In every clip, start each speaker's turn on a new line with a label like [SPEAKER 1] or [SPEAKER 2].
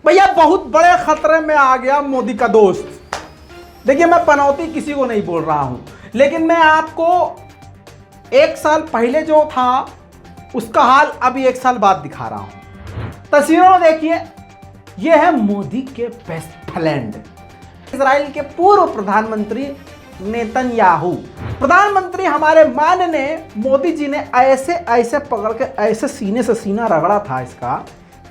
[SPEAKER 1] भैया बहुत बड़े खतरे में आ गया मोदी का दोस्त। देखिए मैं पनौती किसी को नहीं बोल रहा हूं, लेकिन मैं आपको एक साल पहले जो था उसका हाल अभी एक साल बाद दिखा रहा हूं। तस्वीरों में देखिए, यह है मोदी के बेस्ट फ्रेंड इजराइल के पूर्व प्रधानमंत्री नेतन्याहू। प्रधानमंत्री हमारे माननीय मोदी जी ने ऐसे ऐसे पकड़ के ऐसे सीने से सीना रगड़ा था इसका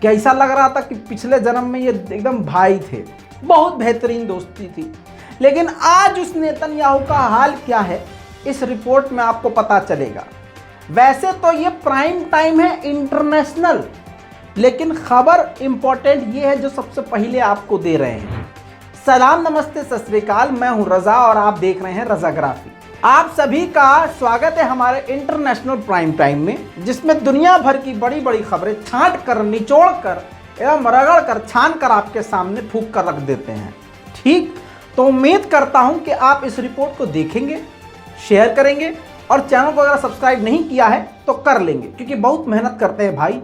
[SPEAKER 1] कि ऐसा लग रहा था कि पिछले जन्म में ये एकदम भाई थे। बहुत बेहतरीन दोस्ती थी। लेकिन आज उस नेतन्याहू का हाल क्या है इस रिपोर्ट में आपको पता चलेगा। वैसे तो ये प्राइम टाइम है इंटरनेशनल, लेकिन खबर इंपॉर्टेंट ये है जो सबसे पहले आपको दे रहे हैं। सलाम नमस्ते सत श्री अकाल, मैं हूं रजा और आप देख रहे हैं रजाग्राफी। आप सभी का स्वागत है हमारे इंटरनेशनल प्राइम टाइम में, जिसमें दुनिया भर की बड़ी बड़ी खबरें छांट कर, निचोड़ कर एवं रगड़ कर, छान कर आपके सामने फूंक कर रख देते हैं। ठीक, तो उम्मीद करता हूं कि आप इस रिपोर्ट को देखेंगे, शेयर करेंगे और चैनल को अगर सब्सक्राइब नहीं किया है तो कर लेंगे, क्योंकि बहुत मेहनत करते हैं भाई।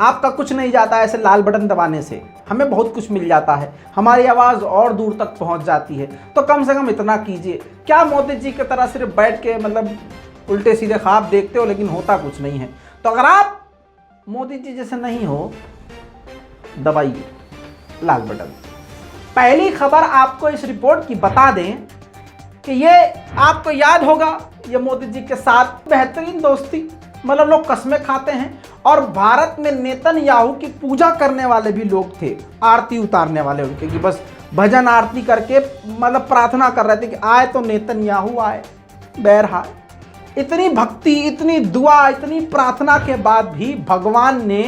[SPEAKER 1] आपका कुछ नहीं जाता ऐसे लाल बटन दबाने से, हमें बहुत कुछ मिल जाता है, हमारी आवाज़ और दूर तक पहुंच जाती है। तो कम से कम इतना कीजिए। क्या मोदी जी की तरह सिर्फ बैठ के मतलब उल्टे सीधे ख्वाब देखते हो लेकिन होता कुछ नहीं है? तो अगर आप मोदी जी जैसे नहीं हो, दबाइए लाल बटन। पहली खबर आपको इस रिपोर्ट की बता दें कि ये आपको याद होगा, ये मोदी जी के साथ बेहतरीन दोस्ती, मतलब लोग कसमें खाते हैं। और भारत में नेतन्याहू की पूजा करने वाले भी लोग थे, आरती उतारने वाले उनके, कि बस भजन आरती करके मतलब प्रार्थना कर रहे थे कि आए तो नेतन्याहू आए। बहरहाल इतनी भक्ति, इतनी दुआ, इतनी प्रार्थना के बाद भी भगवान ने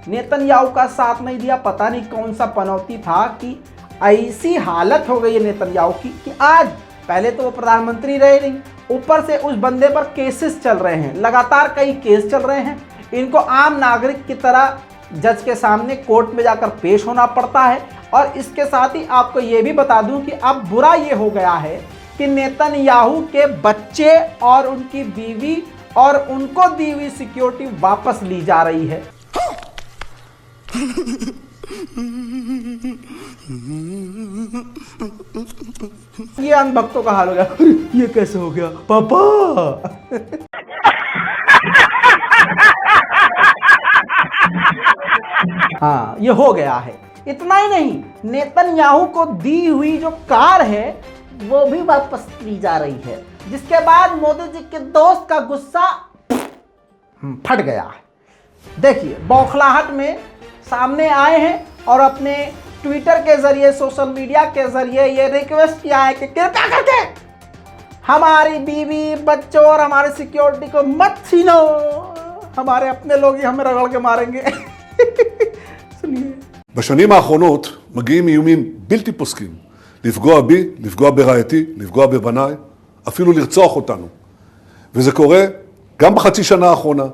[SPEAKER 1] नेतन्याहू का साथ नहीं दिया। पता नहीं कौन सा पनौती था कि ऐसी हालत हो गई है नेतन्याहू की कि आज पहले तो वो प्रधानमंत्री रहे नहीं, ऊपर से उस बंदे पर केसेस चल रहे हैं, लगातार कई केस चल रहे हैं। इनको आम नागरिक की तरह जज के सामने कोर्ट में जाकर पेश होना पड़ता है। और इसके साथ ही आपको ये भी बता दूं कि अब बुरा ये हो गया है कि नेतन्याहू के बच्चे और उनकी बीवी और उनको दी हुई सिक्योरिटी वापस ली जा रही है। ये अंधभक्तों का हाल हो गया। ये कैसे हो गया पापा? हाँ, ये हो गया है। इतना ही नहीं, नेतन्याहू को दी हुई जो कार है वो भी वापस ली जा रही है, जिसके बाद मोदी जी के दोस्त का गुस्सा फट गया है। देखिए, बौखलाहट में सामने आए हैं और अपने ट्विटर के जरिए, सोशल मीडिया के जरिए ये रिक्वेस्ट किया है कि कृपया करके हमारी बीवी, बच्चों और हमारी सिक्योरिटी को मत छीनो, हमारे अपने लोग ही हमें रगड़ के मारेंगे। सुनिए।
[SPEAKER 2] בשנים האחרונות מגיעים איומים בלתי פוסקים לפגוע בי, לפגוע ברעייתי, לפגוע בבניי, אפילו לרצוח אותנו. וזה קורה גם בחצי שנה האחרונה.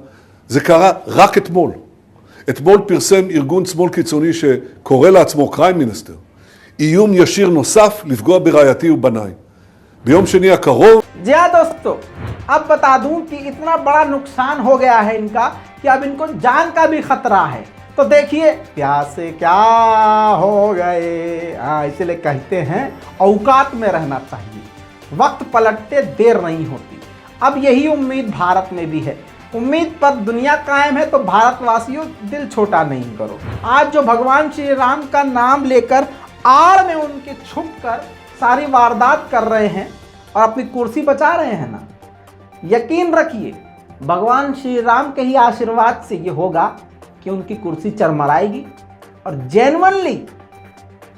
[SPEAKER 2] זה קרה רק אתמול. אתמול פרסם ארגון שמאל קיצוני שקורא לעצמו קריים מיניסטר איום ישיר נוסף לפגוע ברעייתי ובניי. ביום שני הקרוב...
[SPEAKER 1] जी हाँ दोस्तों, अब बता दूं कि इतना बड़ा नुकसान हो गया है इनका कि अब इनको जान का भी खतरा है। तो देखिए, प्यास से क्या हो गए, हाँ इसलिए कहते हैं औकात में रहना चाहिए, वक्त पलटते देर नहीं होती। अब यही उम्मीद भारत में भी है। उम्मीद पर दुनिया कायम है, तो भारतवासियों दिल छोटा नहीं करो। आज जो भगवान श्री राम का नाम लेकर आड़ में उनके छुप कर सारी वारदात कर रहे हैं और अपनी कुर्सी बचा रहे हैं ना, यकीन रखिए भगवान श्री राम के ही आशीर्वाद से ये होगा कि उनकी कुर्सी चरमराएगी और जेन्युइनली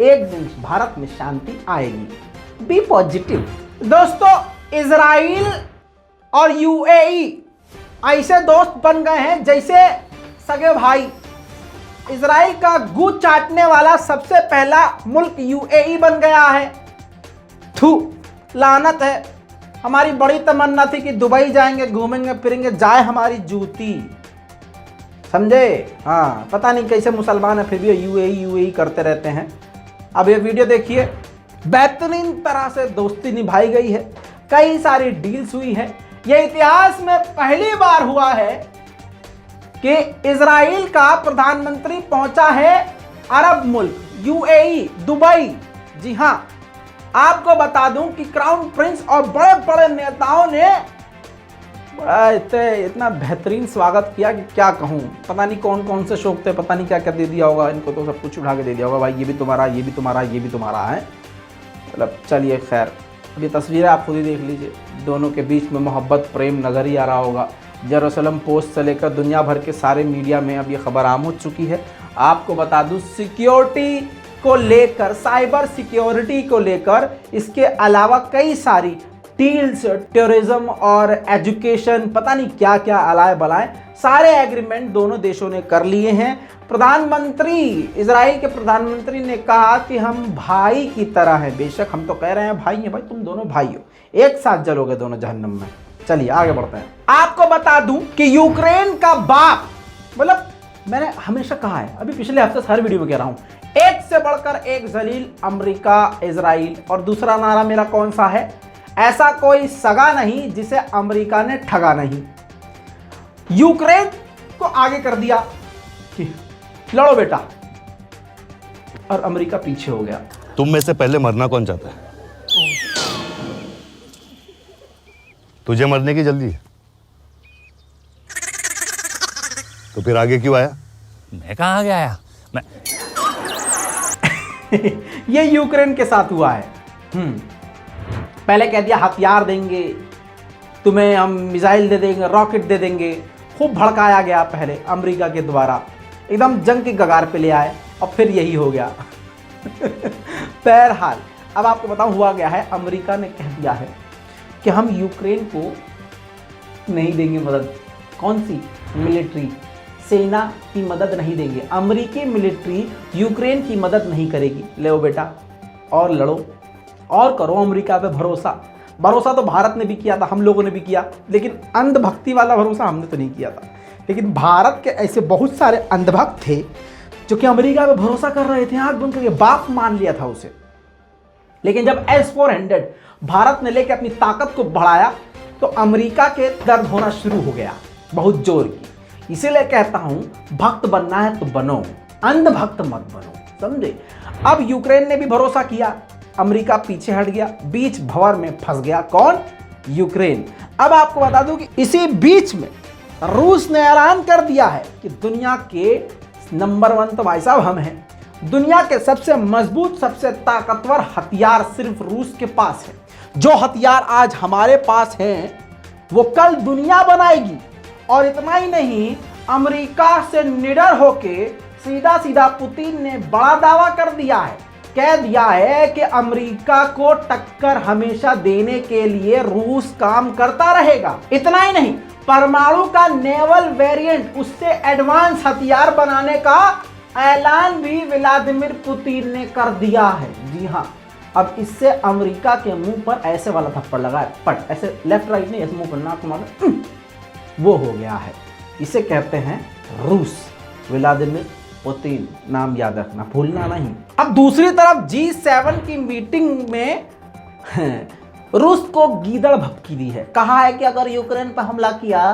[SPEAKER 1] एक दिन भारत में शांति आएगी। Be positive. दोस्तों, इजराइल और यूएई ऐसे दोस्त बन गए हैं जैसे सगे भाई। इजराइल का गूंज चाटने वाला सबसे पहला मुल्क यूएई बन गया है। थू, लानत है। हमारी बड़ी तमन्ना थी कि दुबई जाएंगे, घूमेंगे फिरेंगे, जाए हमारी जूती, समझे? हाँ, पता नहीं कैसे मुसलमान है फिर भी यूएई करते रहते हैं। अब ये वीडियो देखिए, बेहतरीन तरह से दोस्ती निभाई गई है, कई सारी डील्स हुई है। यह इतिहास में पहली बार हुआ है कि इजराइल का प्रधानमंत्री पहुंचा है अरब मुल्क, यूएई, दुबई। जी हां, आपको बता दूं कि क्राउन प्रिंस और बड़े बड़े नेताओं ने बड़ा इतना बेहतरीन स्वागत किया कि क्या कहूं। पता नहीं कौन कौन से शौक थे, पता नहीं क्या क्या दे दिया होगा इनको, तो सब कुछ उठा के दे दिया होगा, भाई ये भी तुम्हारा, ये भी तुम्हारा, ये भी तुम्हारा है। मतलब चलिए खैर, ये तस्वीरें आप खुद ही देख लीजिए, दोनों के बीच में मोहब्बत प्रेम नज़र ही आ रहा होगा। जेरूसलम पोस्ट से लेकर दुनिया भर के सारे मीडिया में अब ये खबर आम हो चुकी है। आपको बता दूं, सिक्योरिटी को लेकर, साइबर सिक्योरिटी को लेकर, इसके अलावा कई सारी डील्स, टेररिज्म और एजुकेशन, पता नहीं क्या क्या अलाए बलाएं, सारे एग्रीमेंट दोनों देशों ने कर लिए हैं। प्रधानमंत्री, इजराइल के प्रधानमंत्री ने कहा कि हम भाई की तरह हैं। बेशक हम तो कह रहे हैं भाई हैं, भाई तुम दोनों भाई हो, एक साथ जलोगे दोनों जहन्नम में। चलिए आगे बढ़ते हैं। आपको बता दूं कि यूक्रेन का बाप, मतलब मैंने हमेशा कहा है, अभी पिछले हफ्ते हर वीडियो में कह रहा हूं, एक से बढ़कर एक जलील अमेरिका, इजराइल। और दूसरा नारा मेरा कौन सा है? ऐसा कोई सगा नहीं जिसे अमेरिका ने ठगा नहीं। यूक्रेन को आगे कर दिया कि लड़ो बेटा, और अमेरिका पीछे हो गया।
[SPEAKER 3] तुम में से पहले मरना कौन चाहता है? तुझे मरने की जल्दी है, तो फिर आगे क्यों आया?
[SPEAKER 4] मैं कहाँ आगे आया? मैं
[SPEAKER 1] ये यूक्रेन के साथ हुआ है। पहले कह दिया हथियार देंगे तुम्हें, हम मिसाइल दे देंगे, रॉकेट दे देंगे, खूब भड़काया गया पहले अमेरिका के द्वारा, एकदम जंग के कगार पे ले आए, और फिर यही हो गया। बहरहाल अब आपको बताऊं हुआ गया है, अमेरिका ने कह दिया है कि हम यूक्रेन को नहीं देंगे मदद। कौन सी? मिलिट्री, सेना की मदद नहीं देंगे। अमेरिकी मिलिट्री यूक्रेन की मदद नहीं करेगी। ले बेटा और लड़ो और करो अमेरिका पे भरोसा। भरोसा तो भारत ने भी किया था, हम लोगों ने भी किया, लेकिन अंधभक्ति वाला भरोसा हमने तो नहीं किया था। लेकिन भारत के ऐसे बहुत सारे अंधभक्त थे जो कि अमेरिका पे भरोसा कर रहे थे, आंख बंद करके बाप मान लिया था उसे। लेकिन जब S-400 भारत ने लेकर अपनी ताकत को बढ़ाया तो अमेरिका के दर्द होना शुरू हो गया, बहुत जोर की। इसीलिए कहता हूं, भक्त बनना है तो बनो, अंधभक्त मत बनो, समझे। अब यूक्रेन ने भी भरोसा किया, अमेरिका पीछे हट गया, बीच भंवर में फंस गया। कौन? यूक्रेन। अब आपको बता दूं कि इसी बीच में रूस ने ऐलान कर दिया है कि दुनिया के नंबर 1 तो भाई साहब हम हैं। दुनिया के सबसे मजबूत, सबसे ताकतवर हथियार सिर्फ रूस के पास है। जो हथियार आज हमारे पास हैं वो कल दुनिया बनाएगी। और इतना ही नहीं, अमेरिका से निडर होके सीधा सीधा पुतिन ने बड़ा दावा कर दिया है, कह दिया है कि अमेरिका को टक्कर हमेशा देने के लिए रूस काम करता रहेगा। इतना ही नहीं, परमाणु का नेवल वेरिएंट, उससे एडवांस हथियार बनाने का ऐलान भी व्लादिमीर पुतिन ने कर दिया है। जी हां, अब इससे अमेरिका के मुंह पर ऐसे वाला थप्पड़ लगा है, पट, ऐसे लेफ्ट राइट नहीं, ऐसे मुंह पर नाक मारो, वो हो गया है। इसे कहते हैं रूस, व्लादिमीर पुतिन, नाम याद रखना, भूलना नहीं। अब दूसरी तरफ G7 की मीटिंग में रूस को गीदड़ भभकी दी है। कहा है कि अगर यूक्रेन पर हमला किया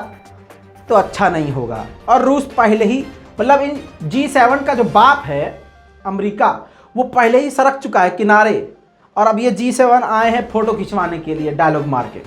[SPEAKER 1] तो अच्छा नहीं होगा। और रूस पहले ही, मतलब इन G7 का जो बाप है अमेरिका, वो पहले ही सरक चुका है किनारे, और अब ये G7 आए हैं फोटो खिंचवाने के लिए, डायलॉग मार के।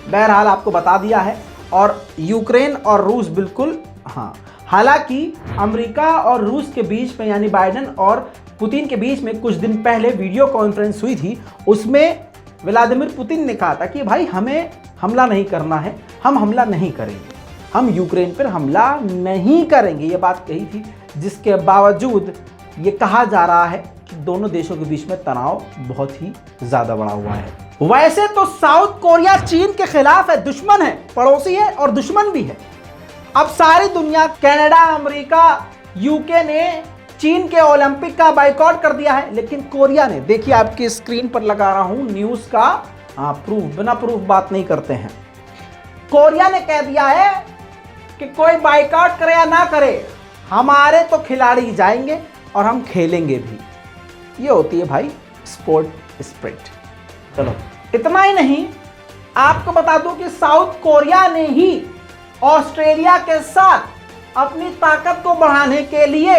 [SPEAKER 1] बहरहाल आपको बता दिया है। और यूक्रेन और रूस बिल्कुल, हाँ, हालांकि अमेरिका और रूस के बीच में, यानी बाइडेन और पुतिन के बीच में कुछ दिन पहले वीडियो कॉन्फ्रेंस हुई थी। उसमें व्लादिमीर पुतिन ने कहा था कि भाई हमें हमला नहीं करना है, हम हमला नहीं करेंगे, हम यूक्रेन पर हमला नहीं करेंगे, ये बात कही थी। जिसके बावजूद ये कहा जा रहा है कि दोनों देशों के बीच में तनाव बहुत ही ज़्यादा बढ़ा हुआ है। वैसे तो साउथ कोरिया चीन के खिलाफ है, दुश्मन है, पड़ोसी है और दुश्मन भी है। अब सारी दुनिया, कनाडा, अमेरिका, यूके ने चीन के ओलंपिक का बाइकॉट कर दिया है, लेकिन कोरिया ने, देखिए आपकी स्क्रीन पर लगा रहा हूं न्यूज का, हाँ प्रूफ, बिना प्रूफ बात नहीं करते हैं। कोरिया ने कह दिया है कि कोई बाइकॉट करे या ना करे, हमारे तो खिलाड़ी जाएंगे और हम खेलेंगे भी। ये होती है भाई स्पोर्ट स्पिरिट। चलो, इतना ही नहीं, आपको बता दूं कि साउथ कोरिया ने ही ऑस्ट्रेलिया के साथ अपनी ताकत को बढ़ाने के लिए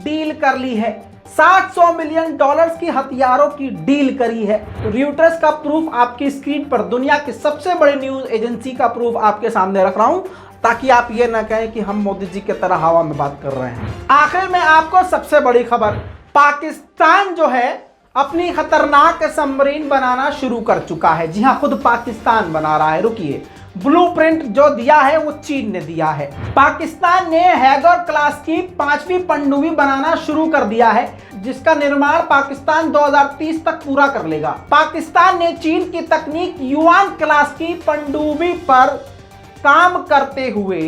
[SPEAKER 1] डील कर ली है। $700 मिलियन की हथियारों की डील करी है। रॉयटर्स का प्रूफ आपकी स्क्रीन पर, दुनिया की सबसे बड़ी न्यूज एजेंसी का प्रूफ आपके सामने रख रहा हूं, ताकि आप ये ना कहें कि हम मोदी जी की तरह हवा में बात कर रहे हैं। आखिर में आपको सबसे बड़ी खबर, पाकिस्तान जो है अपनी खतरनाक सबमरीन बनाना शुरू कर चुका है। जी हां, खुद पाकिस्तान बना रहा है। रुकिए, ब्लूप्रिंट जो दिया है वो चीन ने दिया है। पाकिस्तान ने हैगर क्लास की 5वीं पनडुब्बी बनाना शुरू कर दिया है, जिसका निर्माण पाकिस्तान 2030 तक पूरा कर लेगा। पाकिस्तान ने चीन की तकनीक युआन क्लास की पनडुब्बी पर काम करते हुए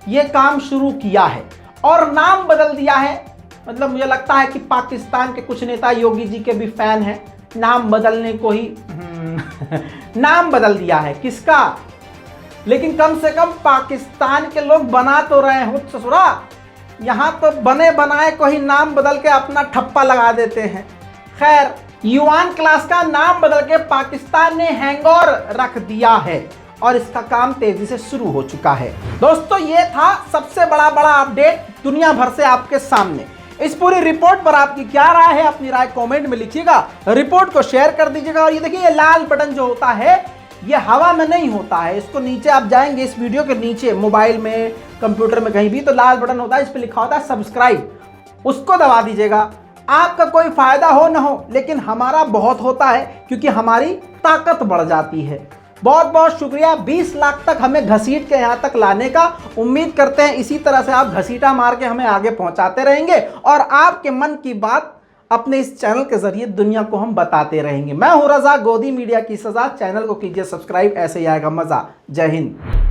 [SPEAKER 1] ये काम शुरू किया है और नाम बदल दिया है। मतलब मुझे लगता है कि पाकिस्तान के कुछ नेता योगी जी के भी फैन हैं, नाम बदलने को ही नाम बदल दिया है। किसका? लेकिन कम से कम पाकिस्तान के लोग बना तो रहे हो ससुरा। यहां तो बने बनाए को ही नाम बदल के अपना ठप्पा लगा देते हैं। खैर, युआन क्लास का नाम बदल के पाकिस्तान ने हैंगौर रख दिया है और इसका काम तेजी से शुरू हो चुका है। दोस्तों, ये था सबसे बड़ा अपडेट दुनिया भर से आपके सामने। इस पूरी रिपोर्ट पर आपकी क्या राय है? अपनी राय कमेंट में लिखिएगा, रिपोर्ट को शेयर कर दीजिएगा। और ये देखिए, ये लाल बटन जो होता है ये हवा में नहीं होता है। इसको नीचे आप जाएंगे, इस वीडियो के नीचे मोबाइल में, कंप्यूटर में, कहीं भी तो लाल बटन होता है, इस पर लिखा होता है सब्सक्राइब, उसको दबा दीजिएगा। आपका कोई फायदा हो ना हो, लेकिन हमारा बहुत होता है, क्योंकि हमारी ताकत बढ़ जाती है। बहुत बहुत शुक्रिया 20 लाख तक हमें घसीट के यहाँ तक लाने का। उम्मीद करते हैं इसी तरह से आप घसीटा मार के हमें आगे पहुंचाते रहेंगे और आपके मन की बात अपने इस चैनल के जरिए दुनिया को हम बताते रहेंगे। मैं हूं रजा, गोदी मीडिया की सजा। चैनल को कीजिए सब्सक्राइब, ऐसे ही आएगा मजा। जय हिंद।